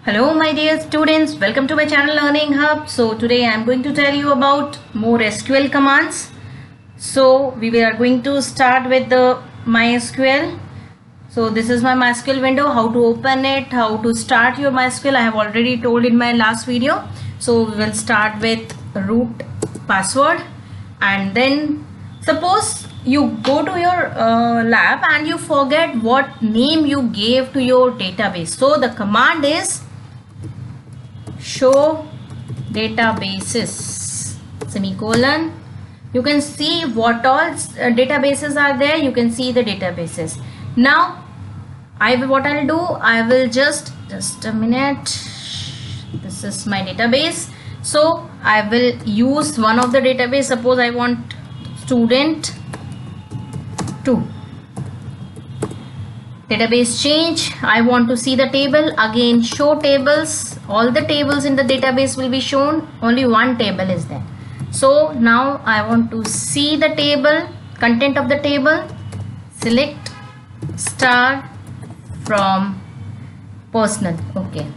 Hello my dear students, welcome to my channel Learning Hub. So today I am going to tell you about more SQL commands. So we are going to start with the MySQL. So this is my MySQL window, how to open it, how to start your MySQL. I have already told in my last video. So we will start with root password, and then suppose you go to your lab and you forget what name you gave to your database. So the command is show databases semicolon. You can see what all databases are there. You can see the databases. Now what I'll do, I will just a minute. This is my database. So I will use one of the database. Suppose I want student 2. Database change. I want to see the table. Again, show tables. All the tables in the database will be shown. Only one table is there. So now I want to see the table, content of the table. Select star from personal. Okay.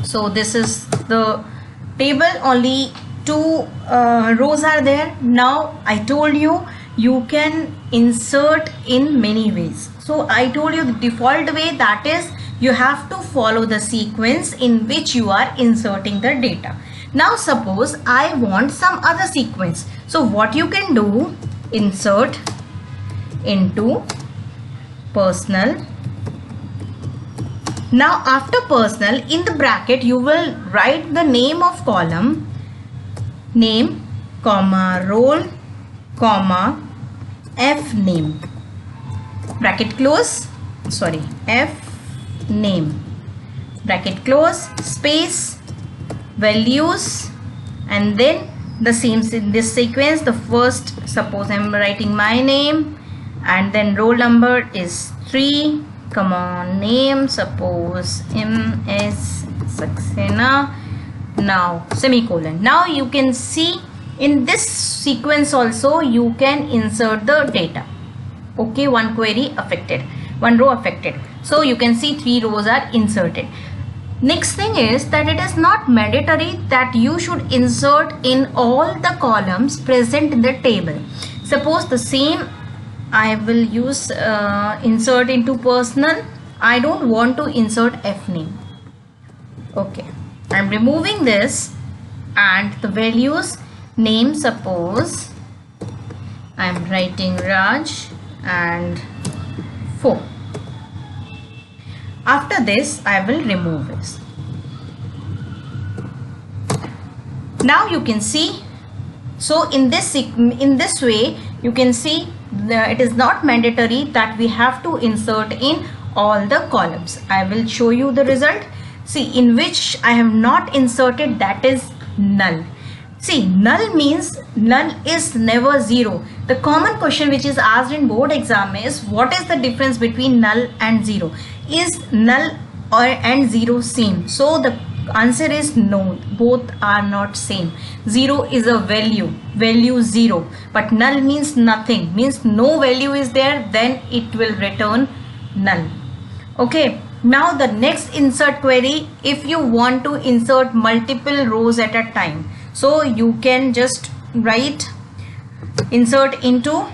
So this is the table. Only 2 rows are there. Now I told you you can insert in many ways. So I told you the default way, that is you have to follow the sequence in which you are inserting the data. Now suppose I want some other sequence. So what you can do, insert into personal. Now after personal, in the bracket you will write the name of column, name, comma, role, comma, F name, bracket close, sorry, F name, bracket close, space, values, and then the same in this sequence. The first, suppose I'm writing my name, and then roll number is 3, come on, name, suppose MS Saxena, now semicolon. Now you can see in this sequence also you can insert the data. Okay, one query affected, one row affected. So you can see 3 rows are inserted. Next thing is that it is not mandatory that you should insert in all the columns present in the table. Suppose the same I will use insert into personal. I don't want to insert F name. Okay, I'm removing this, and the values, name, suppose I'm writing Raj and 4. After this I will remove this. Now you can see, so in this way you can see it is not mandatory that we have to insert in all the columns. I will show you the result. See, in which I have not inserted, that is null. See, null means null is never 0. The common question which is asked in board exam is, what is the difference between null and 0? Is null and 0 same? So the answer is no, both are not same. 0 is a value 0, but null means nothing, means no value is there, then it will return null. Okay, now the next insert query, if you want to insert multiple rows at a time, so you can just write insert into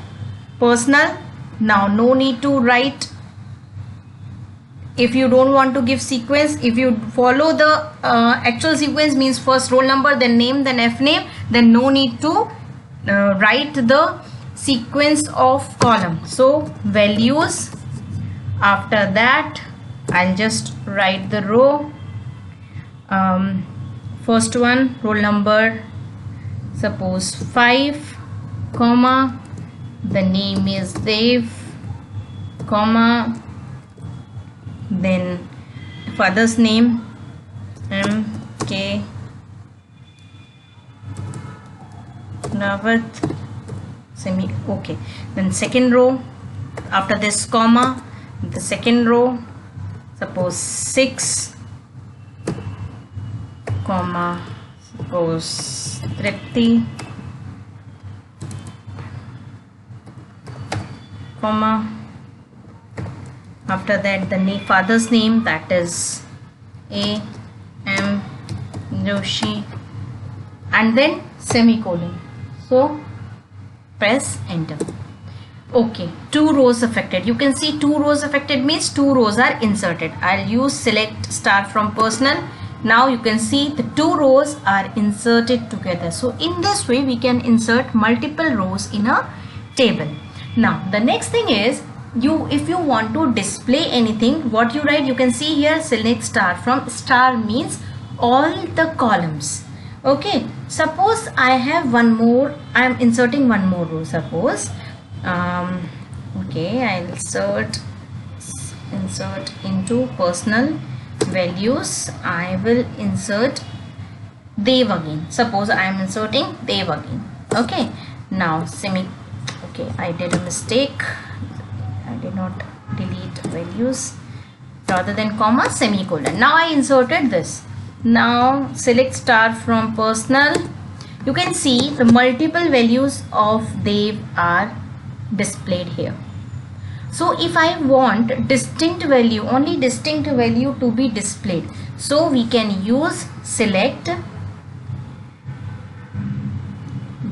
personal. Now no need to write. If you don't want to give sequence, if you follow the actual sequence, means first roll number, then name, then F name, then no need to write the sequence of column. So values, after that I'll just write the row. First one, roll number, suppose 5, comma, the name is Dev, comma, then father's name MK Rawat, semi. Okay, then second row, after this comma, the second row, suppose 6, comma, suppose Tripti, comma, After that, the father's name, that is A M Joshi and then semicolon. So press enter. Okay, 2 rows affected. You can see 2 rows affected means 2 rows are inserted. I'll use select star from personal. Now you can see the 2 rows are inserted together. So in this way we can insert multiple rows in a table. Now the next thing is, if you want to display anything, what you write, you can see here select star from. Star means all the columns. Okay, suppose I have one more, I am inserting one more row. Suppose okay, I'll insert into personal values. I will insert Dev again. Suppose I am inserting Dev again. Okay, now okay, I did a mistake. I did not delete values, rather than comma, semicolon. Now I inserted this. Now select star from personal. You can see the multiple values of Dev are displayed here. So if I want distinct value, only distinct value to be displayed, so we can use select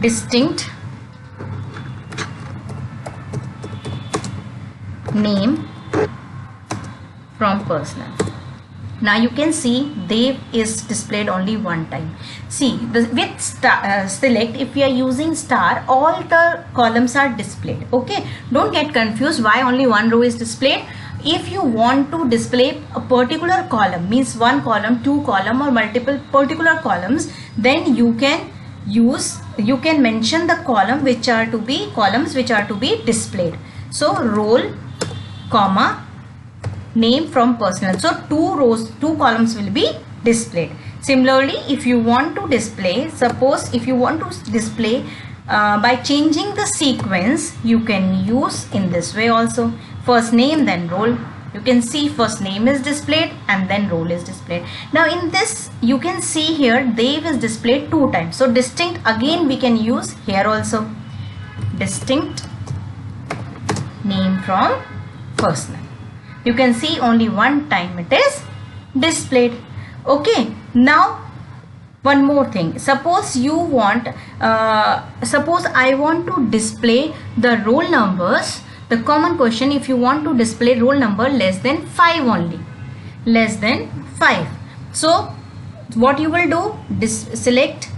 distinct name from personal. Now you can see Dev is displayed only one time. See, with select, if we are using star, all the columns are displayed. Okay, don't get confused why only one row is displayed. If you want to display a particular column, means one column, two column, or multiple particular columns, then you can mention the columns which are to be displayed. So roll, comma, name from personal. So 2 columns will be displayed. Similarly, if you want to display, suppose if you want to display by changing the sequence, you can use in this way also. First name, then roll. You can see first name is displayed and then roll is displayed. Now in this you can see here Dev is displayed 2 times. So distinct again we can use here also. Distinct name from personal. You can see only one time it is displayed. Okay, now one more thing. Suppose you want, suppose I want to display the roll numbers. The common question, if you want to display roll number less than 5 only, less than 5. So what you will do, select,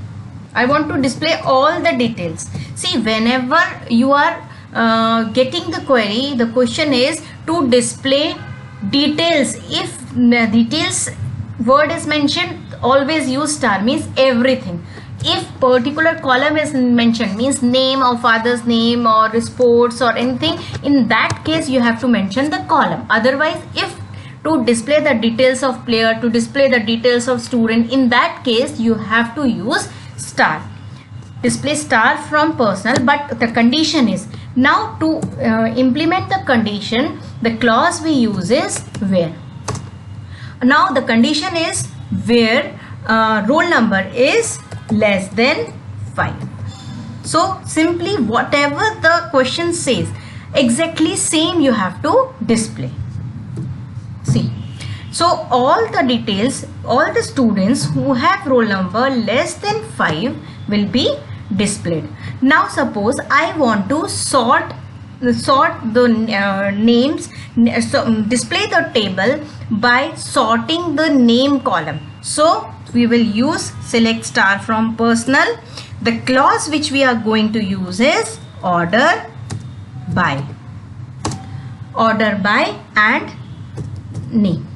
I want to display all the details. See, whenever you are getting the query, the question is to display details. If details word is mentioned, always use star, means everything. If particular column is mentioned, means name or father's name or sports or anything, in that case you have to mention the column. Otherwise, if to display the details of player, to display the details of student, in that case you have to use star. Display star from personal, but the condition is, now to implement the condition, the clause we use is where. Now the condition is where roll number is less than 5. So simply whatever the question says, exactly same you have to display. See, so all the details, all the students who have roll number less than 5 will be displayed. Now suppose I want to sort the names, so display the table by sorting the name column. So we will use select star from personal. The clause which we are going to use is order by. Order by and name.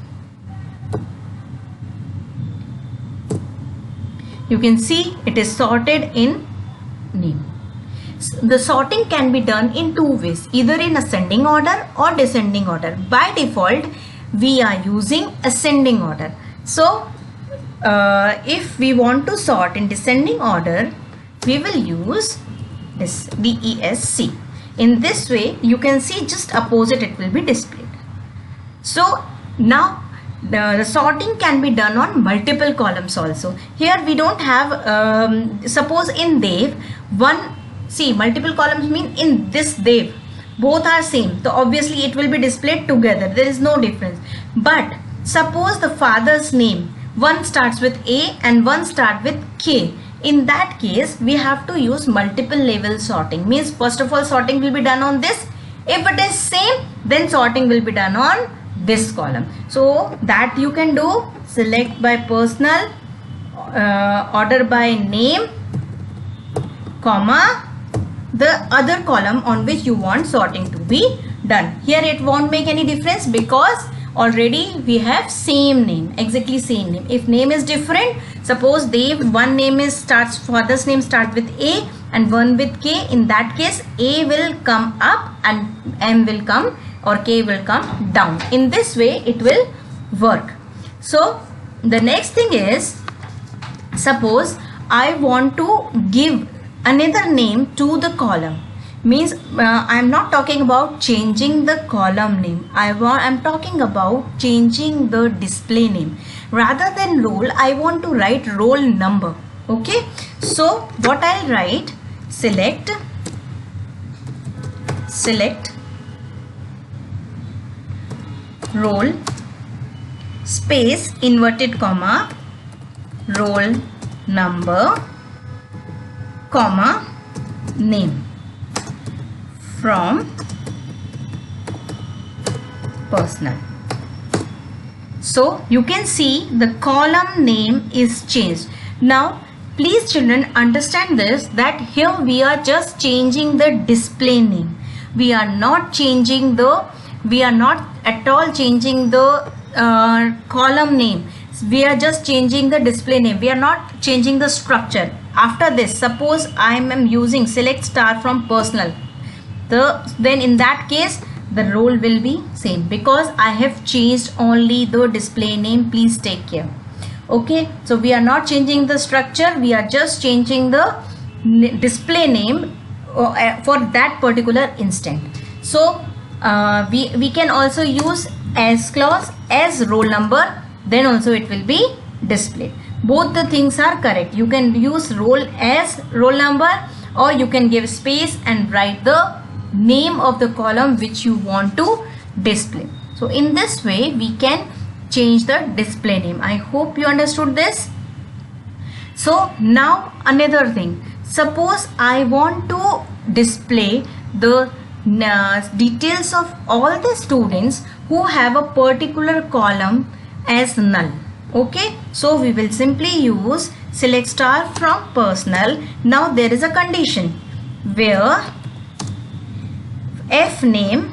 You can see it is sorted in name. The sorting can be done in 2 ways, either in ascending order or descending order. By default, we are using ascending order. So if we want to sort in descending order, we will use this DESC. In this way, you can see just opposite it will be displayed. So now the sorting can be done on multiple columns also. Here we don't have, suppose in Dev, see, multiple columns mean in this Dev both are same, so obviously it will be displayed together, there is no difference. But suppose the father's name, one starts with A and one starts with K. In that case, we have to use multiple level sorting. Means first of all, sorting will be done on this. If it is same, then sorting will be done on this column. So that you can do, select by personal, order by name, comma, the other column on which you want sorting to be done. Here it won't make any difference because already we have same name, exactly same name. If name is different, suppose Dev, one name is starts, father's name starts with A and one with K. In that case, A will come up and M will come, or K will come down. In this way it will work. So the next thing is, suppose I want to give another name to the column. Means I am not talking about changing the column name. I'm talking about changing the display name. Rather than roll, I want to write roll number. Okay, so what I'll write, select roll space inverted comma roll number comma name from personal. So you can see the column name is changed. Now please children understand this, that here we are just changing the display name. We are not at all changing the column name. We are just changing the display name. We are not changing the structure. After this, suppose I am using select star from personal, then in that case the role will be same because I have changed only the display name. Please take care. Okay, so we are not changing the structure, we are just changing the display name for that particular instant. So we can also use as clause as roll number, then also it will be displayed. Both the things are correct. You can use roll as roll number, or you can give space and write the name of the column which you want to display. So in this way we can change the display name. I hope you understood this. So now another thing, suppose I want to display the details of all the students who have a particular column as null. Okay, so we will simply use select star from personal. Now there is a condition where f name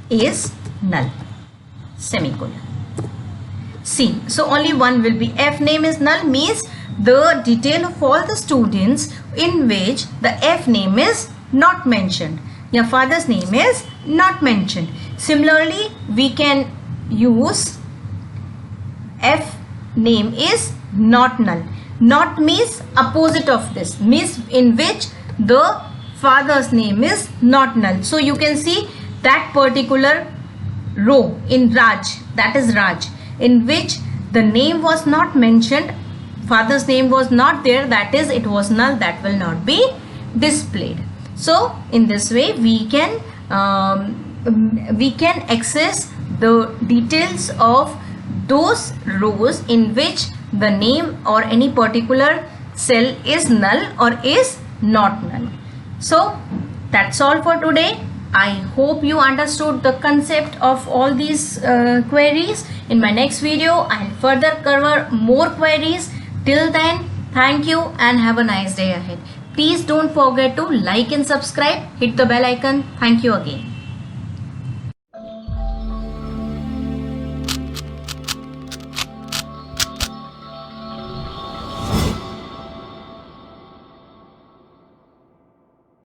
is null, semicolon. See, so only one will be f name is null, means the detail of all the students in which the f name is not mentioned. Your father's name is not mentioned. Similarly, we can use f name is not null. Not means opposite of this, means in which the father's name is not null. So you can see that particular row in Raj, that is Raj, in which the name was not mentioned, father's name was not there, that is it was null, that will not be displayed. So in this way we can access the details of those rows in which the name or any particular cell is null or is not null. So that's all for today. I hope you understood the concept of all these queries. In my next video I'll further cover more queries. Till then, thank you and have a nice day ahead. Please don't forget to like and subscribe, hit the bell icon. Thank you again.